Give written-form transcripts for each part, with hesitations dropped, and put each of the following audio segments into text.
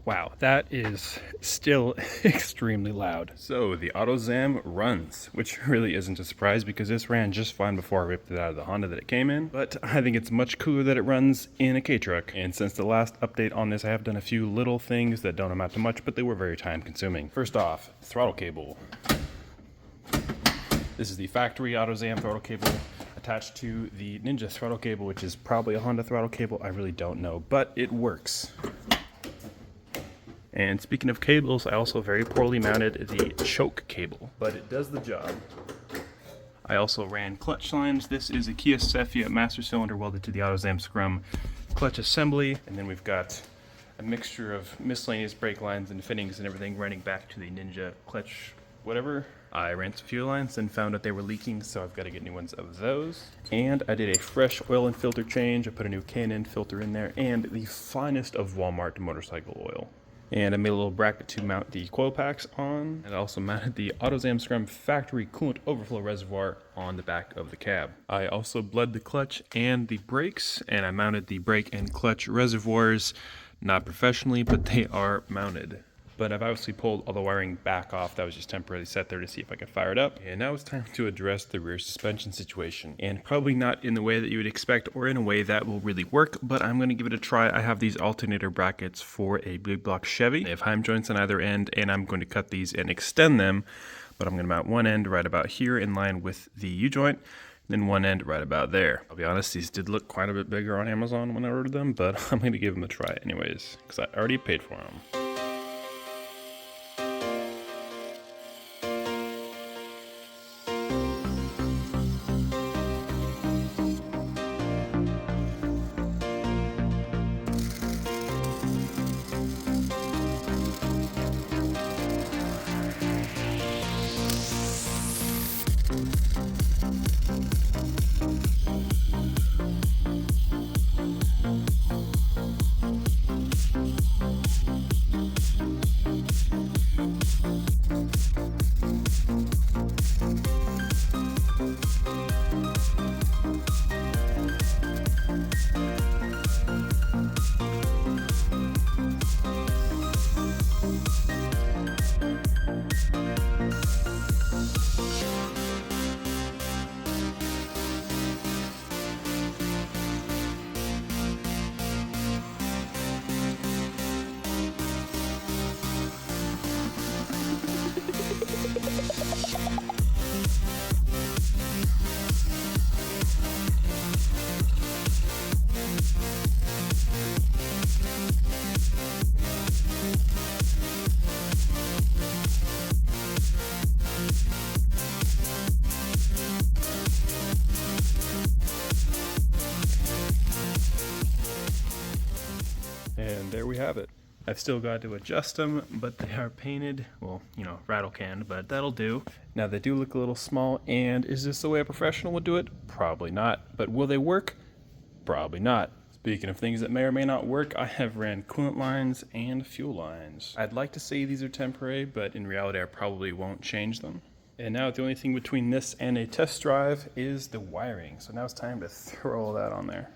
Wow, that is still extremely loud. So the Autozam runs, which really isn't a surprise because this ran just fine before I ripped it out of the Honda that it came in. But I think it's much cooler that it runs in a K-Truck. And since the last update on this, I have done a few little things that don't amount to much, but they were very time consuming. First off, throttle cable. This is the factory Autozam throttle cable attached to the Ninja throttle cable, which is probably a Honda throttle cable. I really don't know, but it works. And speaking of cables, I also very poorly mounted the choke cable, but it does the job. I also ran clutch lines. This is a Kia Cephia master cylinder welded to the Autozam Scrum clutch assembly, and then we've got a mixture of miscellaneous brake lines and fittings and everything running back to the Ninja clutch whatever. I ran some fuel lines and found out they were leaking, so I've got to get new ones of those. And I did a fresh oil and filter change. I put a new K&N filter in there and the finest of Walmart motorcycle oil. And I made a little bracket to mount the coil packs on. And I also mounted the Autozam Scrum factory coolant overflow reservoir on the back of the cab. I also bled the clutch and the brakes, and I mounted the brake and clutch reservoirs, not professionally, but they are mounted. But I've obviously pulled all the wiring back off. That was just temporarily set there to see if I could fire it up. And now it's time to address the rear suspension situation. And probably not in the way that you would expect or in a way that will really work, but I'm going to give it a try. I have these alternator brackets for a big block Chevy. They have heim joints on either end, and I'm going to cut these and extend them. But I'm going to mount one end right about here in line with the U-joint, then one end right about there. I'll be honest, these did look quite a bit bigger on Amazon when I ordered them, but I'm going to give them a try anyways, because I already paid for them. And there we have it. I've still got to adjust them, but they are painted, well, you know, rattle canned, but that'll do. Now they do look a little small, and is this the way a professional would do it? Probably not. But will they work? Probably not. Speaking of things that may or may not work, I have ran coolant lines and fuel lines. I'd like to say these are temporary, but in reality I probably won't change them. And now the only thing between this and a test drive is the wiring. So now it's time to throw all that on there.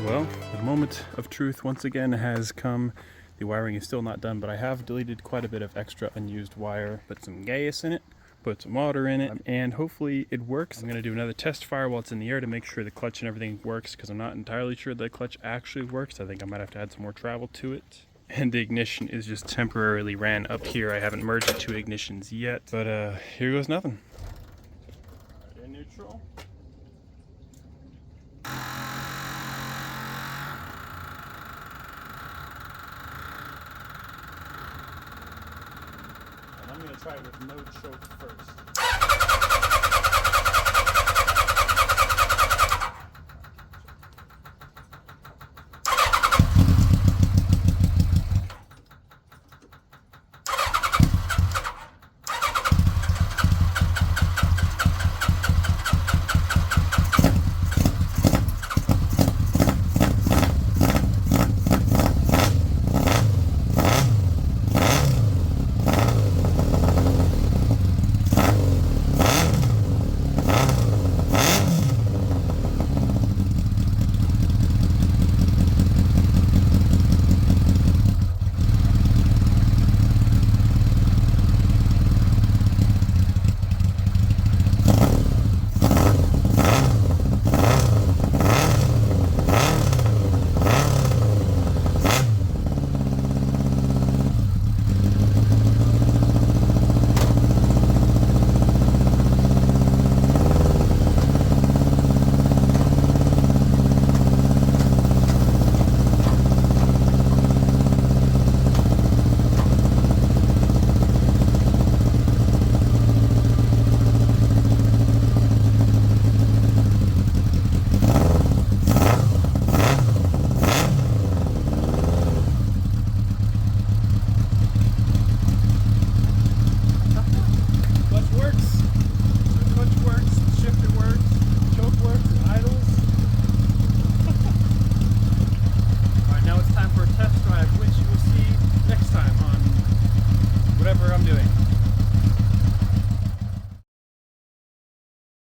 Well, the moment of truth once again has come. The wiring is still not done, but I have deleted quite a bit of extra unused wire, put some gas in it, put some water in it, and hopefully it works. I'm going to do another test fire while it's in the air to make sure the clutch and everything works, because I'm not entirely sure the clutch actually works. I think I might have to add some more travel to it. And the ignition is just temporarily ran up here. I haven't merged the two ignitions yet, but here goes nothing. Right in neutral. I'm going to try it with no choke first.